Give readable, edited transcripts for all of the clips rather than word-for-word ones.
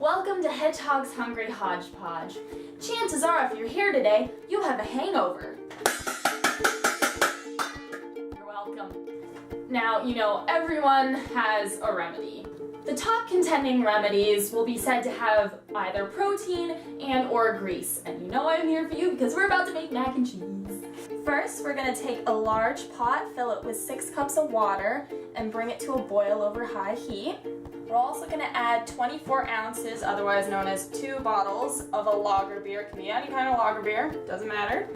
Welcome to Hedgehog's Hungry Hodgepodge. Chances are if you're here today, you have a hangover. You're welcome. Now, you know, everyone has a remedy. The top contending remedies will be said to have either protein and or grease. And you know I'm here for you because we're about to make mac and cheese. First, we're going to take a large pot, fill it with 6 cups of water, and bring it to a boil over high heat. We're also going to add 24 ounces, otherwise known as 2 bottles, of a lager beer. It can be any kind of lager beer, doesn't matter.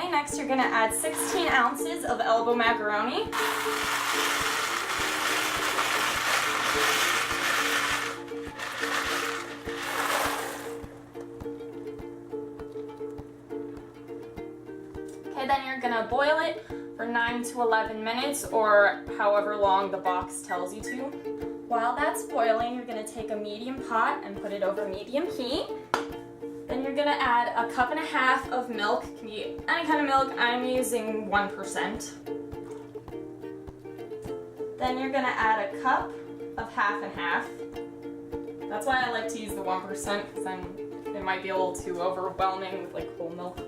Next, you're going to add 16 ounces of elbow macaroni. Okay, then you're going to boil it for 9 to 11 minutes or however long the box tells you to. While that's boiling, you're going to take a medium pot and put it over medium heat. Then you're going to add a cup and a half of milk. It can be any kind of milk. I'm using 1%. Then you're going to add a cup of half and half. That's why I like to use the 1% because then it might be a little too overwhelming with like whole milk.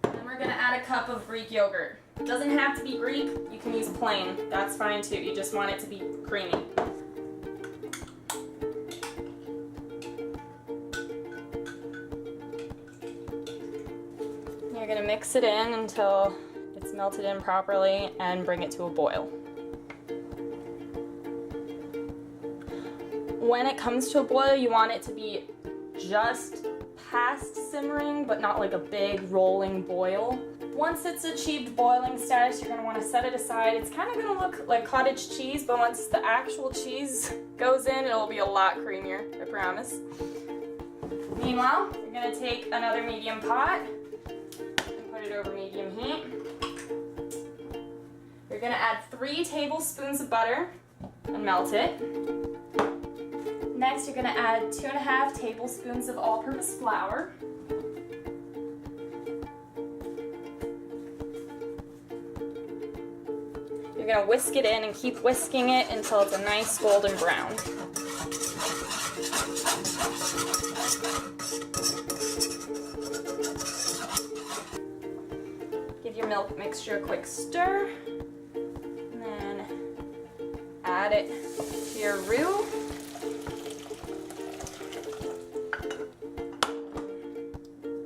Then we're going to add a cup of Greek yogurt. It doesn't have to be Greek. You can use plain. That's fine too. You just want it to be creamy. You're going to mix it in until it's melted in properly and bring it to a boil. When it comes to a boil, you want it to be just past simmering, but not like a big rolling boil. Once it's achieved boiling status, you're going to want to set it aside. It's kind of going to look like cottage cheese, but once the actual cheese goes in, it'll be a lot creamier, I promise. Meanwhile, you're going to take another medium pot, put it over medium heat. You're going to add 3 tablespoons of butter and melt it. Next, you're going to add 2.5 tablespoons of all-purpose flour. You're going to whisk it in and keep whisking it until it's a nice golden brown. Give your milk mixture a quick stir, and then add it to your roux.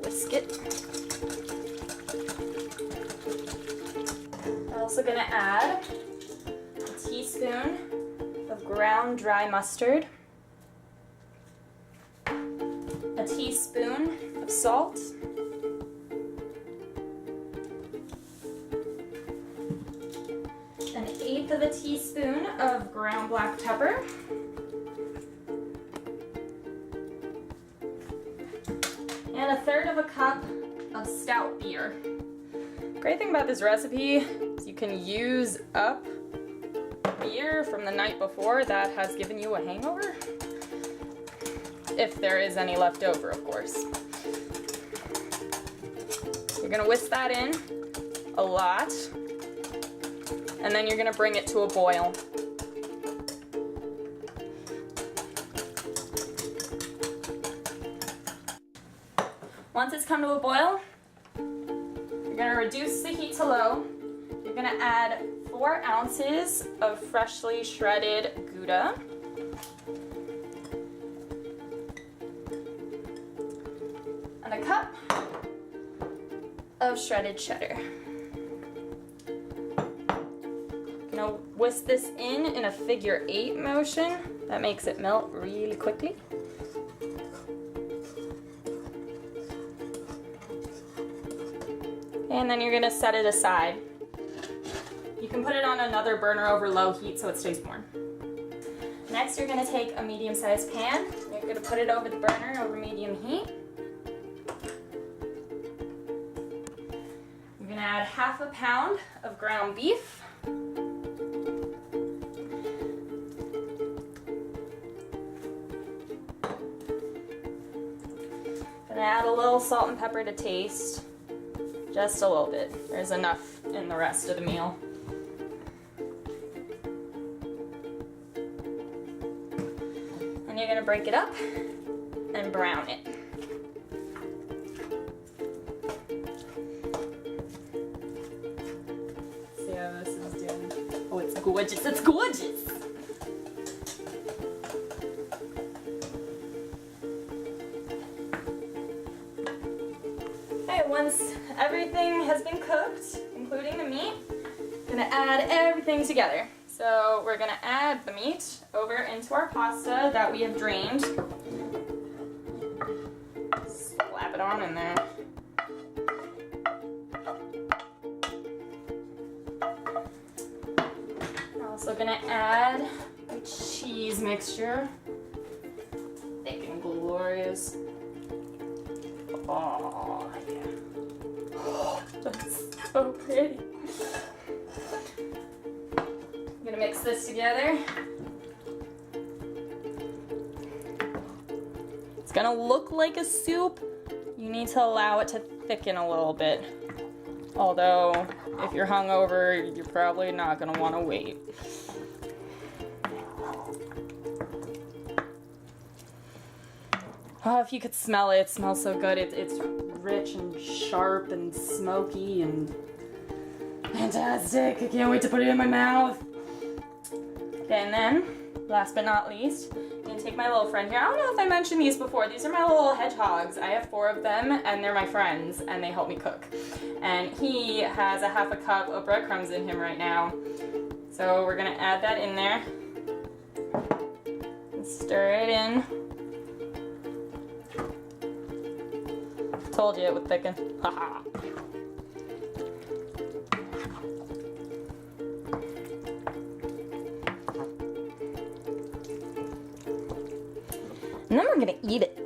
Whisk it. We're also going to add a teaspoon of ground dry mustard, a teaspoon of salt, an 1/8 of a teaspoon of ground black pepper, and a 1/3 of a cup of stout beer. Great thing about this recipe is you can use up beer from the night before that has given you a hangover. If there is any left over, of course. You're going to whisk that in a lot. And then you're going to bring it to a boil. Once it's come to a boil, you're going to reduce the heat to low. You're going to add 4 ounces of freshly shredded Gouda. And a cup of shredded cheddar. Now whisk this in a figure 8 motion. That makes it melt really quickly. and then you're gonna set it aside. You can put it on another burner over low heat so it stays warm. Next, you're gonna take a medium-sized pan. You're gonna put it over the burner over medium heat. You're gonna add 1/2 pound of ground beef. Gonna add a little salt and pepper to taste. Just a little bit. There's enough in the rest of the meal. And you're gonna break it up and brown it. See how this is doing? Oh, it's gorgeous, it's gorgeous! Okay, once everything has been cooked, including the meat, I'm gonna add everything together. So we're gonna add the meat over into our pasta that we have drained. Slap it on in there. We're also gonna add the cheese mixture. Thick and glorious. Oh, yeah. Oh, that's so pretty. I'm gonna mix this together. It's gonna look like a soup. You need to allow it to thicken a little bit. Although, if you're hungover, you're probably not gonna wanna wait. Oh, if you could smell it, it smells so good. It's rich and sharp and smoky and fantastic. I can't wait to put it in my mouth. Okay, and then, last but not least, I'm gonna take my little friend here. I don't know if I mentioned these before. These are my little hedgehogs. I have 4 of them, and they're my friends, and they help me cook. And he has a 1/2 cup of breadcrumbs in him right now. So we're gonna add that in there. And stir it in. Told you it would thicken. Haha. And then we're gonna eat it.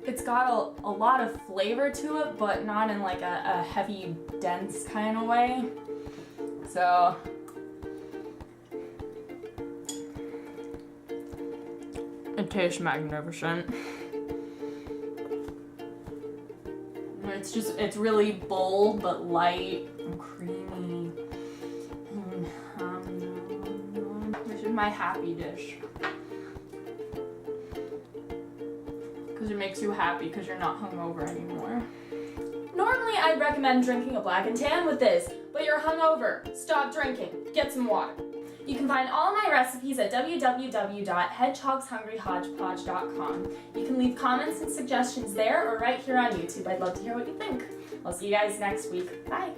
It's got a lot of flavor to it, but not in like a heavy, dense kind of way. So, it tastes magnificent. It's really bold but light and creamy. This is my happy dish. Because it makes you happy because you're not hungover anymore. Normally I'd recommend drinking a black and tan with this, but you're hungover. Stop drinking. Get some water. You can find all my recipes at www.hedgehogshungryhodgepodge.com. You can leave comments and suggestions there or right here on YouTube. I'd love to hear what you think. I'll see you guys next week. Bye.